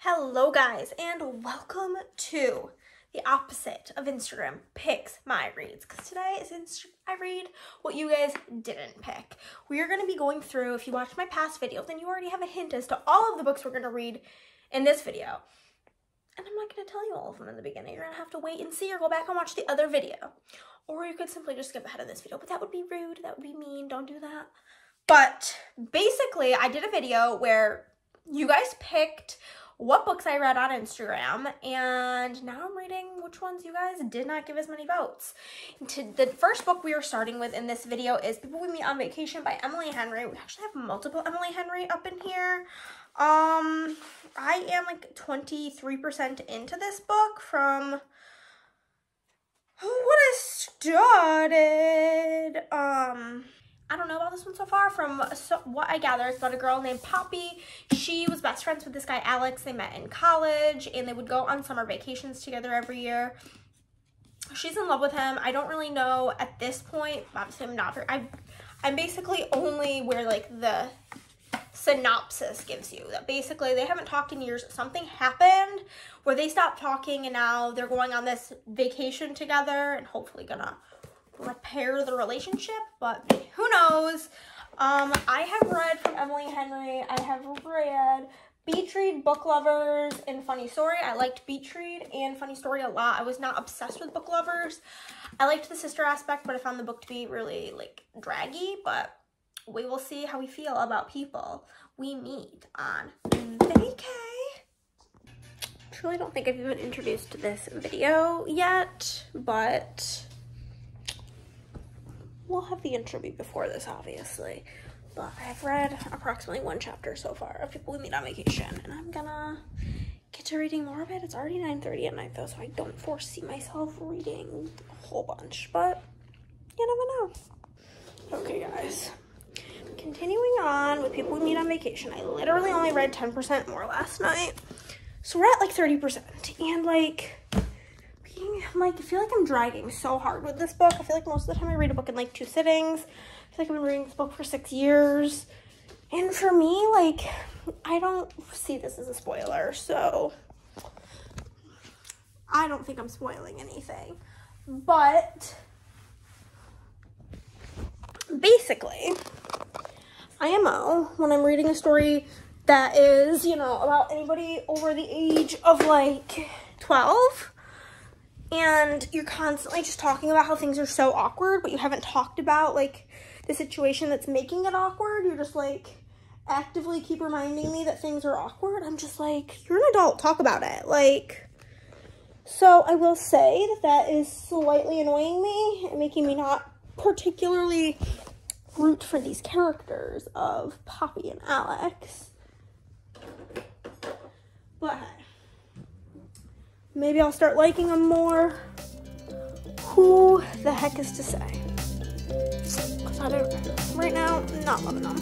Hello guys, and welcome to the opposite of Instagram picks my reads, because today is I read what you guys didn't pick. We are going to be going through, if you watched my past video, then you already have a hint as to all of the books we're going to read in this video. And I'm not going to tell you all of them in the beginning. You're going to have to wait and see or go back and watch the other video. Or you could simply just skip ahead of this video, but that would be rude, that would be mean, don't do that. But basically, I did a video where you guys picked what books I read on Instagram, and now I'm reading which ones you guys did not give as many votes. The first book we are starting with in this video is People We Meet on Vacation by Emily Henry. We actually have multiple Emily Henry up in here. I am like 23% into this book from what I started. I don't know about this one so far. From what I gather, it's about a girl named Poppy. She was best friends with this guy, Alex. They met in college, and they would go on summer vacations together every year. She's in love with him. I don't really know at this point. Obviously, I'm not. I'm basically only where, like, the synopsis gives you. That basically, they haven't talked in years. Something happened where they stopped talking, and now they're going on this vacation together and hopefully gonna repair the relationship, but who knows. I have read from Emily Henry. I have read Beach Read, Book Lovers, and Funny Story. I liked Beach Read and Funny Story a lot. I was not obsessed with Book Lovers. I liked the sister aspect, but I found the book to be really, like, draggy, but we will see how we feel about People We Meet on Vacay. Truly don't think I've even introduced this video yet, but we'll have the intro be before this, obviously. But I've read approximately one chapter so far of People We Meet on Vacation, and I'm gonna get to reading more of it. It's already 9:30 at night, though, so I don't foresee myself reading a whole bunch, but you never know. Okay, guys. Continuing on with People We Meet on Vacation, I literally only read 10% more last night, so we're at like 30%, and like, I feel like I'm dragging so hard with this book. I feel like most of the time I read a book in like 2 sittings. I feel like I've been reading this book for 6 years. And for me, like, I don't see this as a spoiler, so I don't think I'm spoiling anything. But basically, IMO, when I'm reading a story that is, you know, about anybody over the age of like 12, and you're constantly just talking about how things are so awkward, but you haven't talked about, like, the situation that's making it awkward. You're just, like, actively keep reminding me that things are awkward. I'm just like, you're an adult. Talk about it. Like, so I will say that that is slightly annoying me and making me not particularly root for these characters of Poppy and Alex. But maybe I'll start liking them more. Who the heck is to say? Because I don't, right now, not loving them.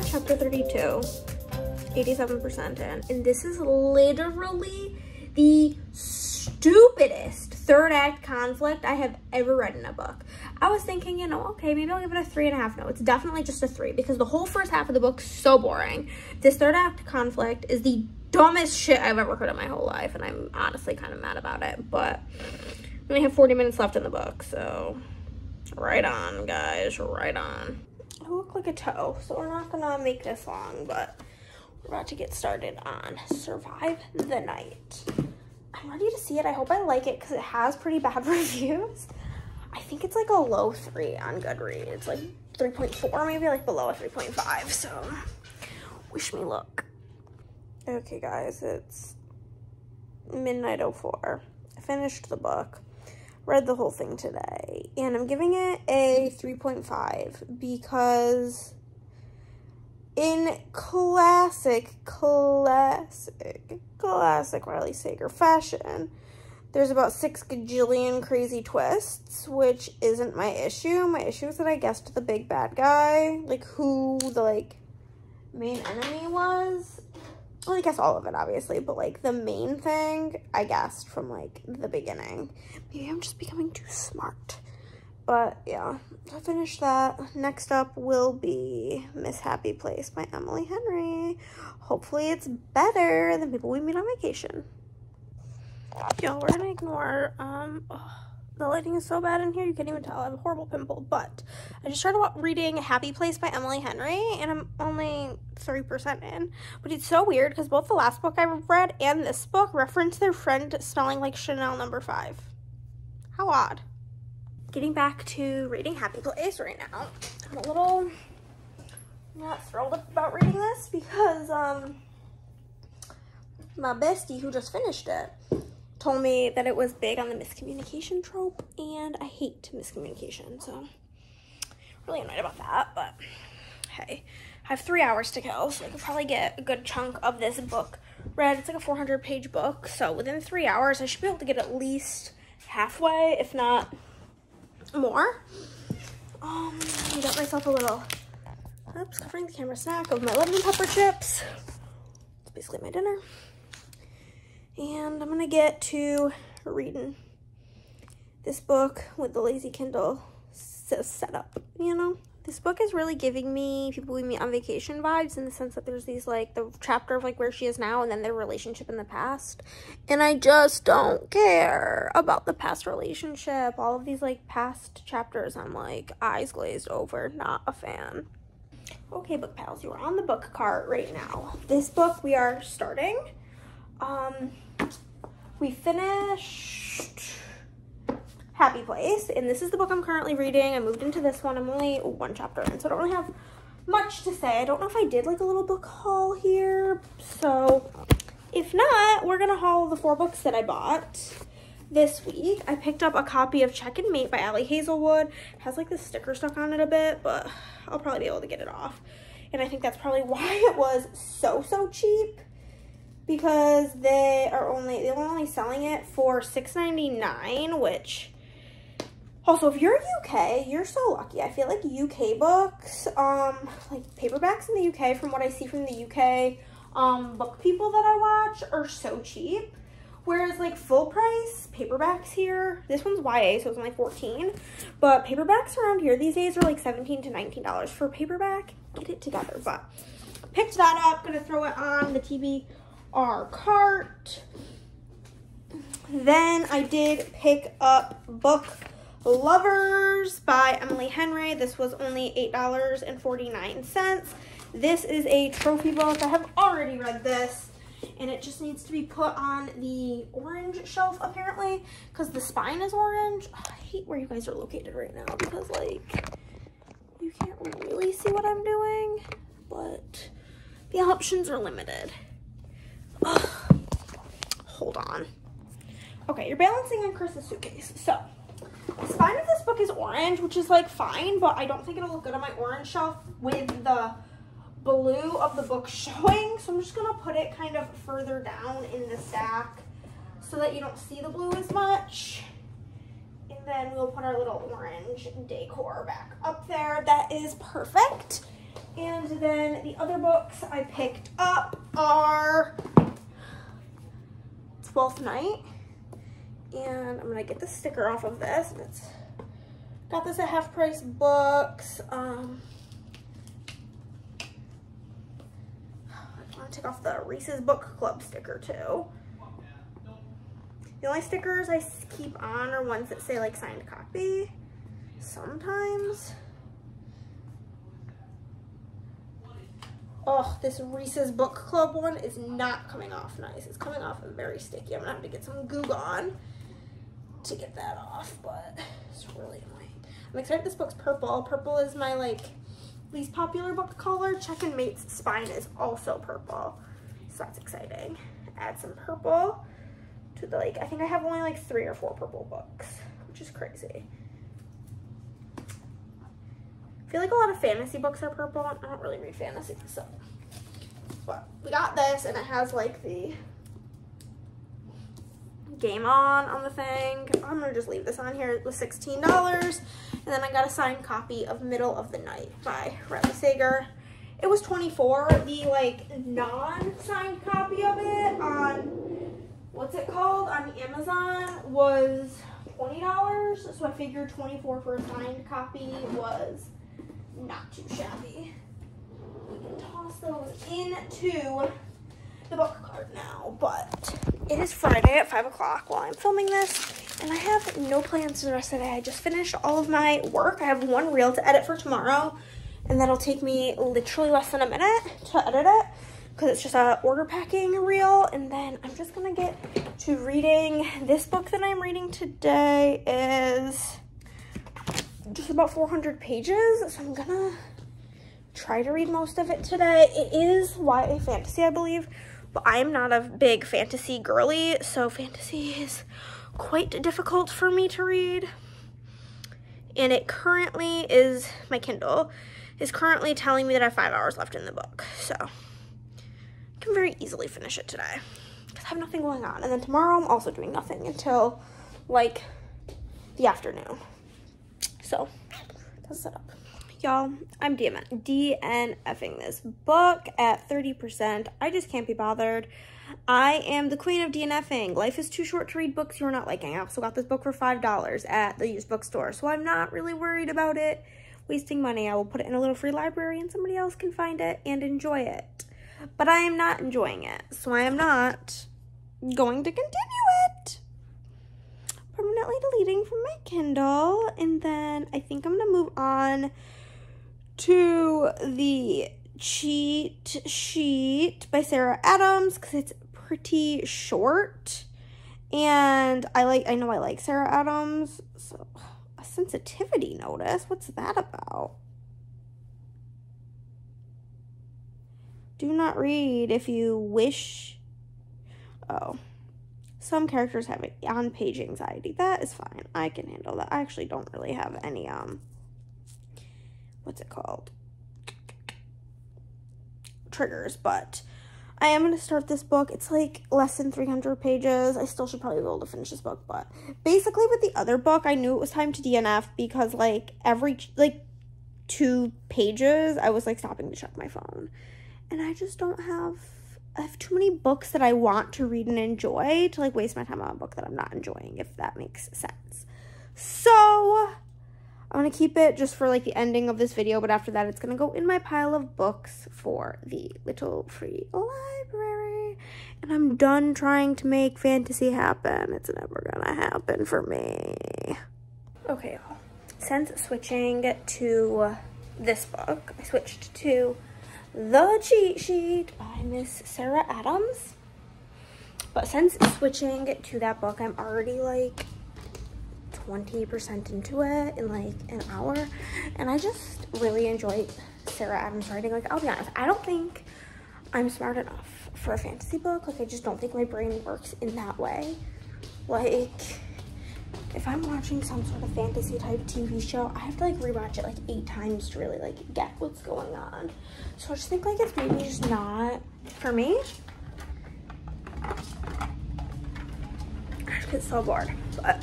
Chapter 32, 87% in, and this is literally the stupidest third act conflict I have ever read in a book. I was thinking, you know, okay, maybe I'll give it a 3.5. No, it's definitely just a 3, because the whole first half of the book's so boring. This third act conflict is the dumbest shit I've ever heard in my whole life, and I'm honestly kind of mad about it, but we only have 40 minutes left in the book, so right on, guys, right on. I look like a toe, so we're not gonna make this long, but we're about to get started on Survive the Night. I'm ready to see it. I hope I like it because it has pretty bad reviews. I think it's like a low 3 on Goodreads. It's like 3.4, maybe like below a 3.5, so wish me luck. Okay, guys, it's midnight 04. I finished the book. Read the whole thing today, and I'm giving it a 3.5 because in classic Riley Sager fashion, there's about 6 gajillion crazy twists, which isn't my issue. My issue is that I guessed the big bad guy, like who the like main enemy was. Well, I guess all of it, obviously, but like the main thing I guessed from like the beginning. Maybe I'm just becoming too smart. But yeah, I finished that. Next up will be Miss Happy Place by Emily Henry. Hopefully it's better than People We Meet on Vacation. Yo, we're gonna ignore, the lighting is so bad in here, you can't even tell. I have a horrible pimple, but I just started reading Happy Place by Emily Henry, and I'm only 3% in. But it's so weird, because both the last book I read and this book reference their friend smelling like Chanel No. 5. How odd. Getting back to reading Happy Place right now. I'm a little not thrilled about reading this, because, my bestie who just finished it told me that it was big on the miscommunication trope, and I hate miscommunication, so really annoyed about that. But hey, I have 3 hours to kill, so I could probably get a good chunk of this book read. It's like a 400-page book, so within 3 hours I should be able to get at least halfway, if not more. I got myself a little, oops, covering the camera, snack of my lemon pepper chips. It's basically my dinner. And I'm gonna get to reading this book with the lazy Kindle set up, you know? This book is really giving me People We Meet on Vacation vibes, in the sense that there's these, like, the chapter of, like, where she is now and then their relationship in the past. And I just don't care about the past relationship. All of these, like, past chapters, I'm, like, eyes glazed over, not a fan. Okay, book pals, you are on the book cart right now. This book we are starting. We finished Happy Place, and this is the book I'm currently reading. I moved into this one. I'm only 1 chapter in, so I don't really have much to say. I don't know if I did like a little book haul here, so if not, we're gonna haul the 4 books that I bought this week. I picked up a copy of Check and Mate by Allie Hazelwood. It has like the sticker stuck on it a bit, but I'll probably be able to get it off, and I think that's probably why it was so cheap, because they were only selling it for $6.99, which also, if you're UK, you're so lucky. I feel like UK books, like paperbacks in the UK, from what I see from the UK book people that I watch, are so cheap. Whereas like full price paperbacks here, this one's YA, so it's only $14, but paperbacks around here these days are like $17 to $19 for paperback. Get it together. But picked that up, gonna throw it on the TBR cart. Then I did pick up Book Lovers by Emily Henry. This was only $8.49. This is a trophy book. I have already read this, and it just needs to be put on the orange shelf apparently, because the spine is orange. Oh, I hate where you guys are located right now, because like you can't really see what I'm doing, but the options are limited. Ugh. Hold on. Okay, you're balancing on Chris's suitcase. So the spine of this book is orange, which is like fine, but I don't think it'll look good on my orange shelf with the blue of the book showing. So I'm just gonna put it kind of further down in the stack so that you don't see the blue as much. And then we'll put our little orange decor back up there. That is perfect. And then the other books I picked up are Twelfth Night. And I'm gonna get the sticker off of this. And it's got this at Half Price Books. I want to take off the Reese's Book Club sticker too. The only stickers I keep on are ones that say like signed copy. Sometimes. Oh, this Reese's Book Club one is not coming off nice. It's coming off very sticky. I'm gonna have to get some Goo Gone to get that off, but it's really annoying. I'm excited this book's purple. Purple is my like least popular book color. Check and Mate's spine is also purple, so that's exciting. Add some purple to the like, I think I have only like 3 or 4 purple books, which is crazy. I feel like a lot of fantasy books are purple. I don't really read fantasy, so. But we got this, and it has like the game on the thing. I'm gonna just leave this on here. It was $16. And then I got a signed copy of Middle of the Night by Riley Sager. It was $24. The like non-signed copy of it on, what's it called, on Amazon was $20. So I figured $24 for a signed copy was not too shabby. We can toss those into the book cart now, but it is Friday at 5 o'clock while I'm filming this, and I have no plans for the rest of the day. I just finished all of my work. I have one reel to edit for tomorrow, and that'll take me literally less than a minute to edit it because it's just a order packing reel. And then I'm just gonna get to reading. This book that I'm reading today is just about 400 pages, so I'm gonna try to read most of it today. It is YA fantasy, I believe, but I am not a big fantasy girly, so fantasy is quite difficult for me to read. And it currently is, my Kindle is currently telling me that I have 5 hours left in the book, so I can very easily finish it today because I have nothing going on. And then tomorrow I'm also doing nothing until like the afternoon. So that's set up. Y'all, I'm DNFing this book at 30%. I just can't be bothered. I am the queen of DNFing. Life is too short to read books you're not liking. I also got this book for $5 at the used bookstore, so I'm not really worried about it wasting money. I will put it in a little free library and somebody else can find it and enjoy it. But I am not enjoying it, so I am not going to continue it. Permanently deleting from my Kindle, and then I think I'm gonna move on to the cheat sheet by Sarah Adams because it's pretty short, and I know I like Sarah Adams. So a sensitivity notice, what's that about? Do not read if you wish. Oh, some characters have on-page anxiety. That is fine. I can handle that. I actually don't really have any what's it called? Triggers, but I am going to start this book. It's like less than 300 pages. I still should probably be able to finish this book, but basically with the other book, I knew it was time to DNF because like every 2 pages, I was like stopping to check my phone. And I just don't have, I have too many books that I want to read and enjoy to like waste my time on a book that I'm not enjoying, if that makes sense. So I'm going to keep it just for like the ending of this video, but after that it's going to go in my pile of books for the little free library. And I'm done trying to make fantasy happen. It's never going to happen for me. Okay, y'all. Since switching to this book, I switched to The Cheat Sheet by Miss Sarah Adams. But since switching to that book, I'm already like 20% into it in like an hour, and I just really enjoy Sarah Adams writing. Like, I'll be honest, I don't think I'm smart enough for a fantasy book. Like, I just don't think my brain works in that way. Like, if I'm watching some sort of fantasy type TV show, I have to like rewatch it like 8 times to really like get what's going on. So I just think like it's maybe just not for me. I just get so bored. But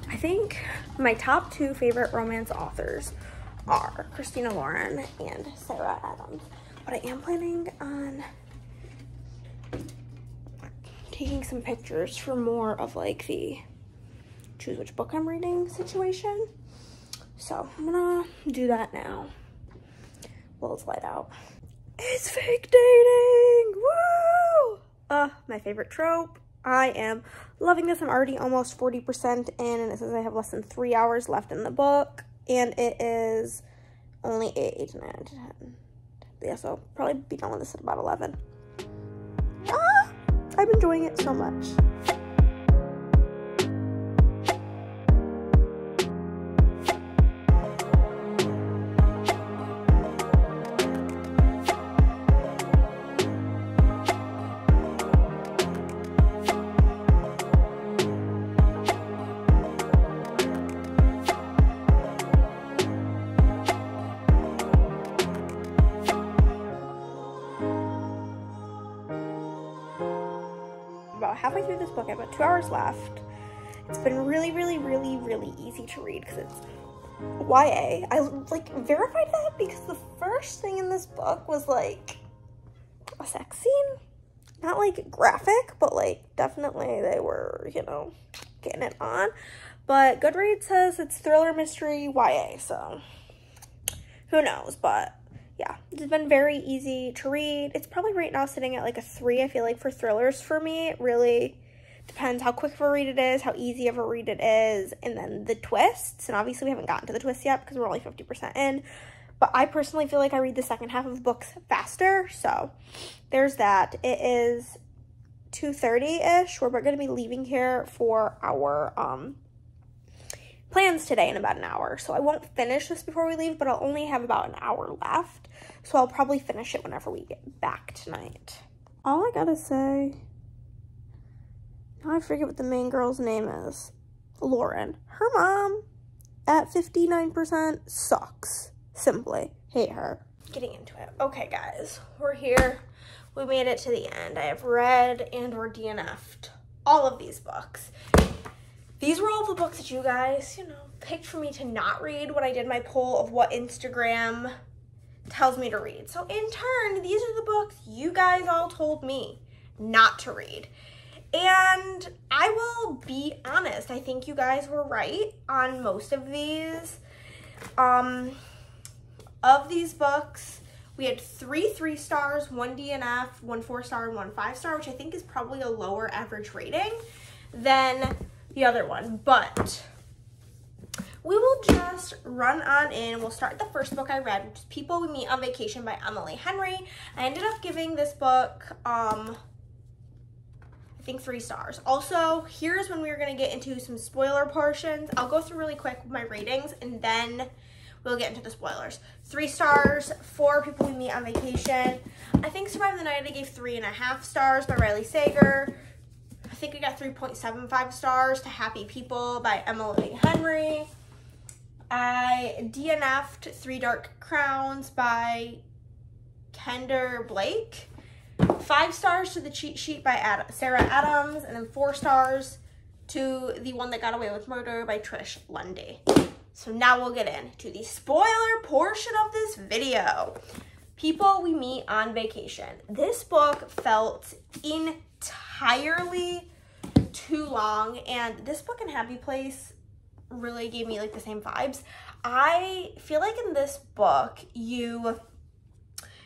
I think my top 2 favorite romance authors are Christina Lauren and Sarah Adams. But I am planning on taking some pictures for more of like the choose which book I'm reading situation. So I'm gonna do that now. Well, it's light out. It's fake dating! Woo! My favorite trope. I am loving this. I'm already almost 40% in, and it says I have less than 3 hours left in the book, and it is only 8, 9, 10. Yeah, so I'll probably be done with this at about 11. I'm enjoying it so much. halfway through this book. I have about 2 hours left. It's been really, really, really, really easy to read because it's YA. I like verified that because the first thing in this book was like a sex scene. Not like graphic, but like definitely they were, you know, getting it on. But Goodreads says it's thriller, mystery, YA, so who knows? But yeah, it's been very easy to read. It's probably right now sitting at like a 3, I feel like, for thrillers for me. It really depends how quick of a read it is, how easy of a read it is, and then the twists. And obviously we haven't gotten to the twists yet because we're only 50% in. But I personally feel like I read the second half of books faster, so there's that. It is 2:30-ish. We're going to be leaving here for our plans today in about an hour. So I won't finish this before we leave, but I'll only have about an hour left. So I'll probably finish it whenever we get back tonight. All I gotta say, now I forget what the main girl's name is. Lauren. Her mom at 59% sucks. Simply hate her. Getting into it. Okay, guys, we're here. We made it to the end. I have read and or DNF'd all of these books. These were all the books that you guys, you know, picked for me to not read when I did my poll of what Instagram tells me to read. So in turn, these are the books you guys all told me not to read. And I will be honest, I think you guys were right on most of these. Of these books, we had 3 3-stars, 1 DNF, 1 4-star, and 1 5-star, which I think is probably a lower average rating than the other one. But we will just run on in. We'll start the first book I read, which is People We Meet on Vacation by Emily Henry. I ended up giving this book, I think 3 stars. Also, here's when we were going to get into some spoiler portions. I'll go through really quick with my ratings and then we'll get into the spoilers. 3 stars for People We Meet on Vacation. I think Survive the Night I gave 3.5 stars by Riley Sager. I think I got 3.75 stars to Happy People by Emily Henry. I DNF'd 3 Dark Crowns by Kender Blake. 5 stars to The Cheat Sheet by Sarah Adams. And then 4 stars to The One That Got Away with Murder by Trish Lundy. So now we'll get into the spoiler portion of this video. People We Meet on Vacation. This book felt entirely too long, and this book and Happy Place really gave me like the same vibes. I feel like in this book, you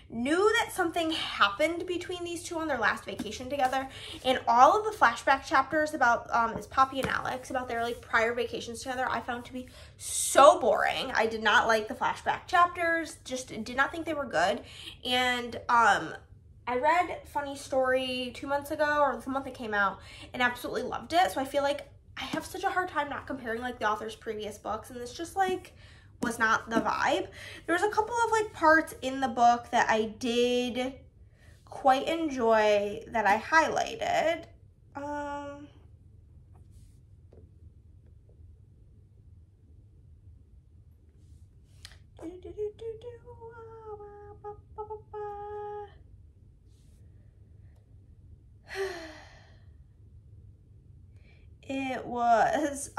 knew that something happened between these two on their last vacation together, and all of the flashback chapters about it's Poppy and Alex, about their like prior vacations together, I found to be so boring. I did not like the flashback chapters, just did not think they were good. And I read Funny Story 2 months ago, or the month it came out, and absolutely loved it. So I feel like I have such a hard time not comparing like the author's previous books, and this just like was not the vibe. There was a couple of like parts in the book that I did quite enjoy that I highlighted. It was,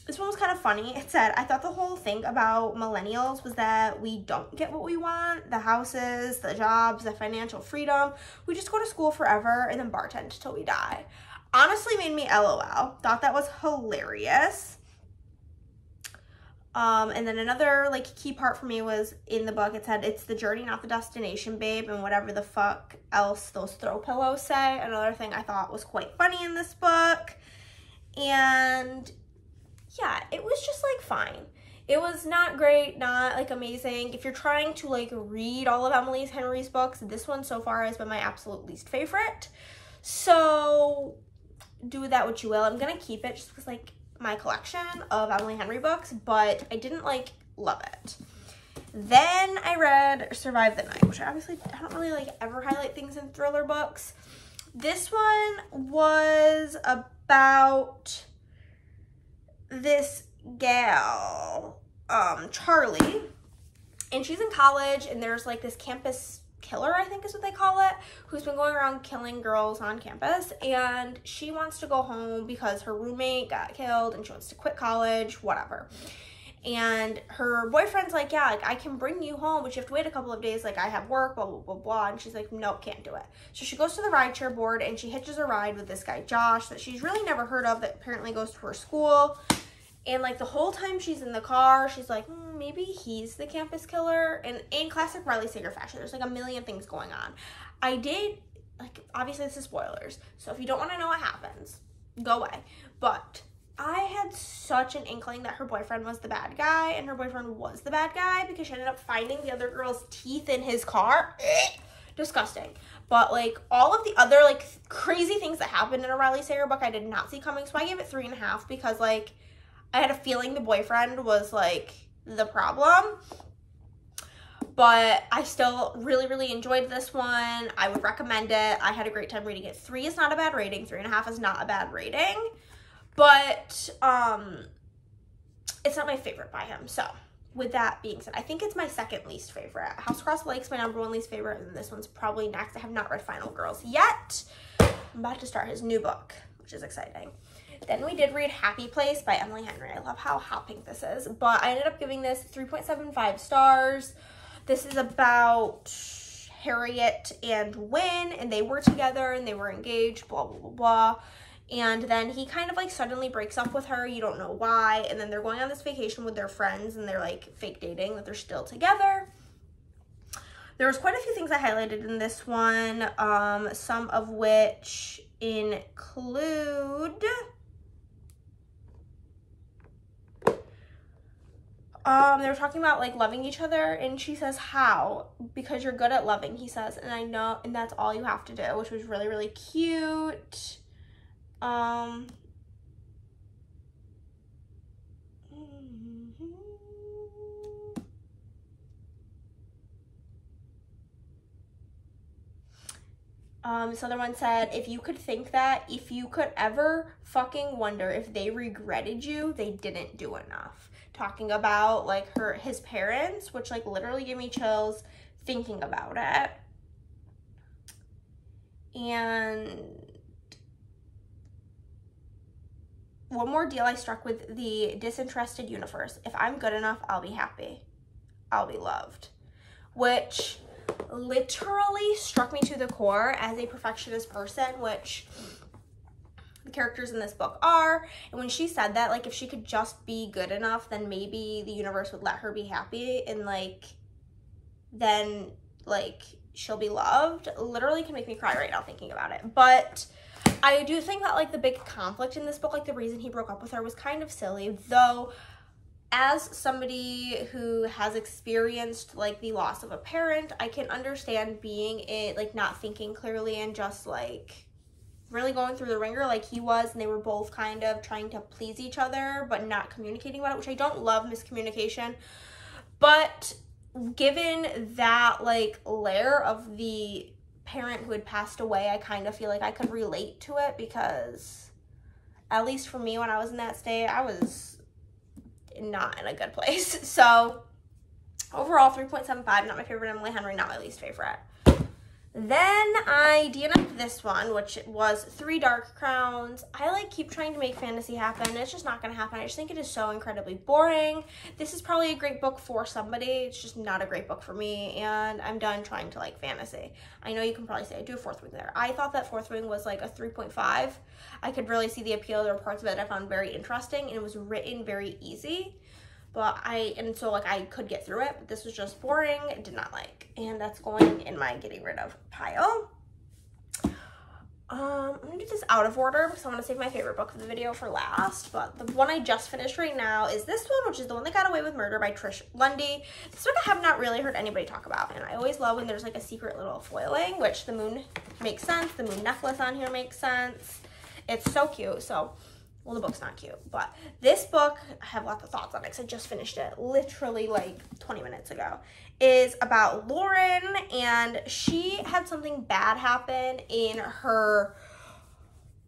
this one was kind of funny. It said, I thought the whole thing about millennials was that we don't get what we want, the houses, the jobs, the financial freedom. We just go to school forever and then bartend till we die. Honestly made me LOL. Thought that was hilarious. And then another like key part for me was in the book, it said, it's the journey, not the destination, babe, and whatever the fuck else those throw pillows say. Another thing I thought was quite funny in this book. And yeah, it was just like fine. It was not great, not like amazing. If you're trying to like read all of Emily Henry's books, this one so far has been my absolute least favorite. So do with that what you will. I'm gonna keep it just because like my collection of Emily Henry books, but I didn't like love it. Then I read Survive the Night, which I don't really like ever highlight things in thriller books. This one was about this gal, Charlie, and she's in college, and there's like this campus killer, I think is what they call it, who's been going around killing girls on campus, and she wants to go home because her roommate got killed and she wants to quit college, whatever. And her boyfriend's like, yeah, like, I can bring you home, but you have to wait a couple of days, like, I have work, blah, blah, blah, blah. And she's like, nope, can't do it. So she goes to the rideshare board and she hitches a ride with this guy, Josh, that she's really never heard of, that apparently goes to her school. And, like, the whole time she's in the car, she's like, maybe he's the campus killer. And in classic Riley Sager fashion, there's, like, a million things going on. I did, like, obviously this is spoilers, so if you don't want to know what happens, go away. But I had such an inkling that her boyfriend was the bad guy, and her boyfriend was the bad guy because she ended up finding the other girl's teeth in his car. Disgusting. But, like, all of the other, like, crazy things that happened in a Riley Sager book I did not see coming, so I gave it 3.5 because, like, I had a feeling the boyfriend was, like, the problem. But I still really, really enjoyed this one. I would recommend it. I had a great time reading it. 3 is not a bad rating. 3.5 is not a bad rating. But it's not my favorite by him. So with that being said, I think it's my second least favorite. House Across the Lake's my #1 least favorite, and this one's probably next. I have not read Final Girls yet. I'm about to start his new book, which is exciting. Then we did read Happy Place by Emily Henry. I love how hot pink this is. But I ended up giving this 3.75 stars. This is about Harriet and Wynn, and they were together and they were engaged, blah, blah, blah, blah. And then he kind of, like, suddenly breaks up with her. You don't know why. And then they're going on this vacation with their friends, and they're, like, fake dating, that they're still together. There was quite a few things I highlighted in this one, some of which include they were talking about, like, loving each other, and she says, how? Because you're good at loving, he says, and I know, and that's all you have to do, which was really, really cute. This other one said, if you could think that, if you could ever fucking wonder if they regretted you, they didn't do enough. Talking about, like, his parents, which, like, literally gave me chills thinking about it. And one more deal I struck with the disinterested universe. If I'm good enough, I'll be happy. I'll be loved. Which literally struck me to the core as a perfectionist person, which the characters in this book are. And when she said that, like, if she could just be good enough, then maybe the universe would let her be happy, and, like, then, like, she'll be loved, literally can make me cry right now thinking about it. But I do think that, like, the big conflict in this book, like, the reason he broke up with her was kind of silly, though as somebody who has experienced, like, the loss of a parent, I can understand being it, like, not thinking clearly and just, like, really going through the ringer like he was, and they were both kind of trying to please each other but not communicating about it, which I don't love miscommunication. But given that, like, layer of the parent who had passed away, I kind of feel like I could relate to it, because at least for me, when I was in that state, I was not in a good place. So overall, 3.75, not my favorite Emily Henry, not my least favorite. Then I DNF'd this one, which was 3 Dark Crowns. I, like, keep trying to make fantasy happen. It's just not going to happen. I just think it is so incredibly boring. This is probably a great book for somebody. It's just not a great book for me, and I'm done trying to like fantasy. I know you can probably say I do a Fourth Wing there. I thought that Fourth Wing was like a 3.5. I could really see the appeal. There were parts of it I found very interesting, and it was written very easy. So like I could get through it, but this was just boring, did not like. And that's going in my getting rid of pile. I'm gonna do this out of order because I want to save my favorite book of the video for last. But the one I just finished right now is this one, which is The One That Got Away with Murder by Trish Lundy. This one I have not really heard anybody talk about, and I always love when there's like a secret little foiling, which the moon makes sense. The moon necklace on here makes sense. It's so cute. So, well, the book's not cute, but this book, I have lots of thoughts on it because I just finished it literally like 20 minutes ago, is about Lauren, and she had something bad happen in her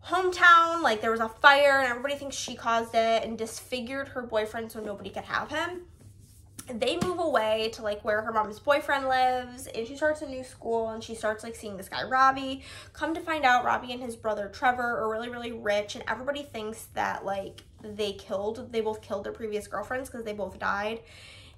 hometown. Like there was a fire and everybody thinks she caused it and disfigured her boyfriend so nobody could have him. they move away to like where her mom's boyfriend lives, and she starts a new school, and she starts like seeing this guy Robbie. Come to find out, Robbie and his brother Trevor are really, really rich, and everybody thinks that like they both killed their previous girlfriends because they both died.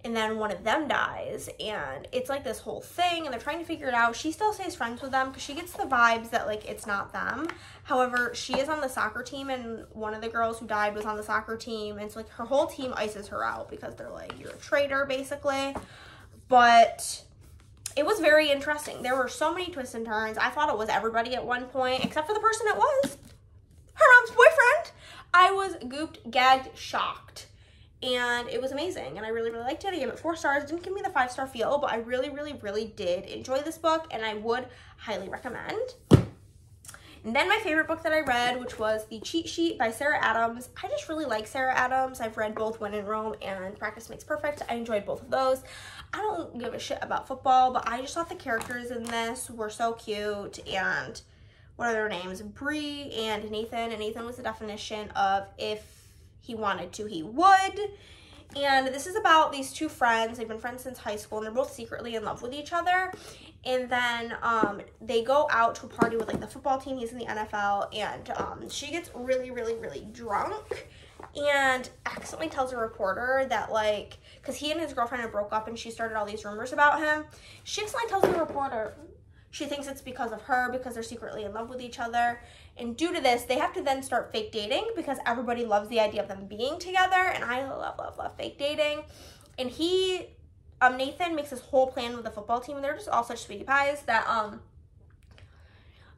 And then one of them dies, and it's like this whole thing, and they're trying to figure it out. She still stays friends with them because she gets the vibes that like it's not them. However, she is on the soccer team, and one of the girls who died was on the soccer team, and so like her whole team ices her out because they're like, you're a traitor basically. But it was very interesting. There were so many twists and turns. I thought it was everybody at one point, except for the person it was, her mom's boyfriend. I was gooped, gagged, shocked. And it was amazing, and I really, really liked it. I gave it 4 stars. It didn't give me the 5-star feel, but I really, really, really did enjoy this book, and I would highly recommend. And then my favorite book that I read, which was The Cheat Sheet by Sarah Adams. I just really like Sarah Adams. I've read both When in Rome and Practice Makes Perfect. I enjoyed both of those. I don't give a shit about football, but I just thought the characters in this were so cute, and what are their names? Bree and Nathan, and Nathan was the definition of if he wanted to, he would. And this is about these two friends. They've been friends since high school, and they're both secretly in love with each other. And then they go out to a party with like the football team. He's in the NFL, and she gets really, really, really drunk and accidentally tells a reporter that like, because he and his girlfriend had broke up and she started all these rumors about him. She accidentally tells the reporter she thinks it's because of her, because they're secretly in love with each other. And due to this, they have to then start fake dating because everybody loves the idea of them being together. And I love, love, love fake dating. And Nathan makes this whole plan with the football team. And they're just all such sweetie pies that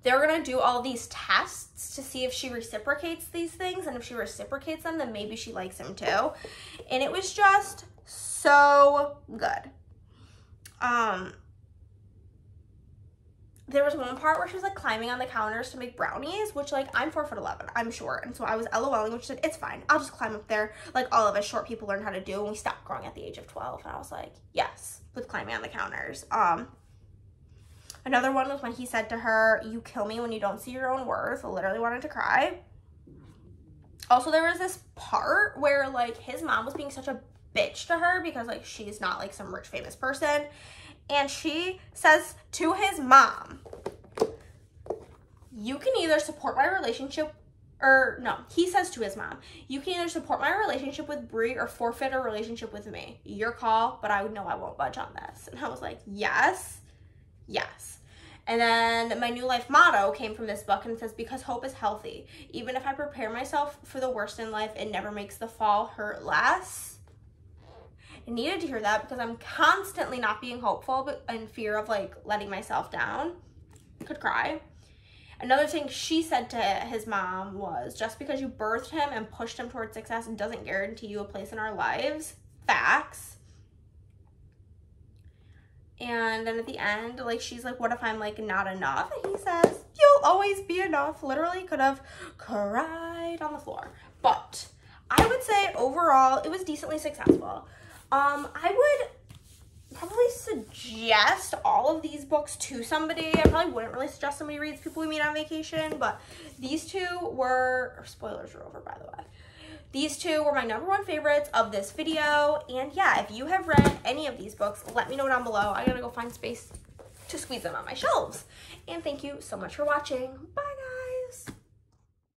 they're going to do all these tests to see if she reciprocates these things. And if she reciprocates them, then maybe she likes him too. And it was just so good. There was one part where she was like climbing on the counters to make brownies, which like I'm 4'11", I'm short, and so I was LOLing, which said it's fine, I'll just climb up there like all of us short people learned how to do when we stopped growing at the age of 12. And I was like, yes, with climbing on the counters. Another one was when he said to her, you kill me when you don't see your own worth. I literally wanted to cry. Also, there was this part where like his mom was being such a bitch to her because like she's not like some rich famous person. And she says to his mom, you can either support my relationship, or no, he says to his mom, you can either support my relationship with Brie or forfeit a relationship with me. Your call, but I know I won't budge on this. And I was like, yes, yes. And then my new life motto came from this book, and it says, because hope is healthy. Even if I prepare myself for the worst in life, it never makes the fall hurt less. I needed to hear that because I'm constantly not being hopeful, but in fear of like letting myself down. Could cry. Another thing she said to his mom was, just because you birthed him and pushed him towards success doesn't guarantee you a place in our lives. Facts. And then at the end, like she's like, what if I'm like not enough? And he says, you'll always be enough. Literally could have cried on the floor. But I would say overall it was decently successful. I would probably suggest all of these books to somebody. I probably wouldn't really suggest somebody reads People We Meet on Vacation, but these two were, spoilers are over by the way. These two were my #1 favorites of this video. And yeah, if you have read any of these books, let me know down below. I gotta go find space to squeeze them on my shelves. And thank you so much for watching. Bye!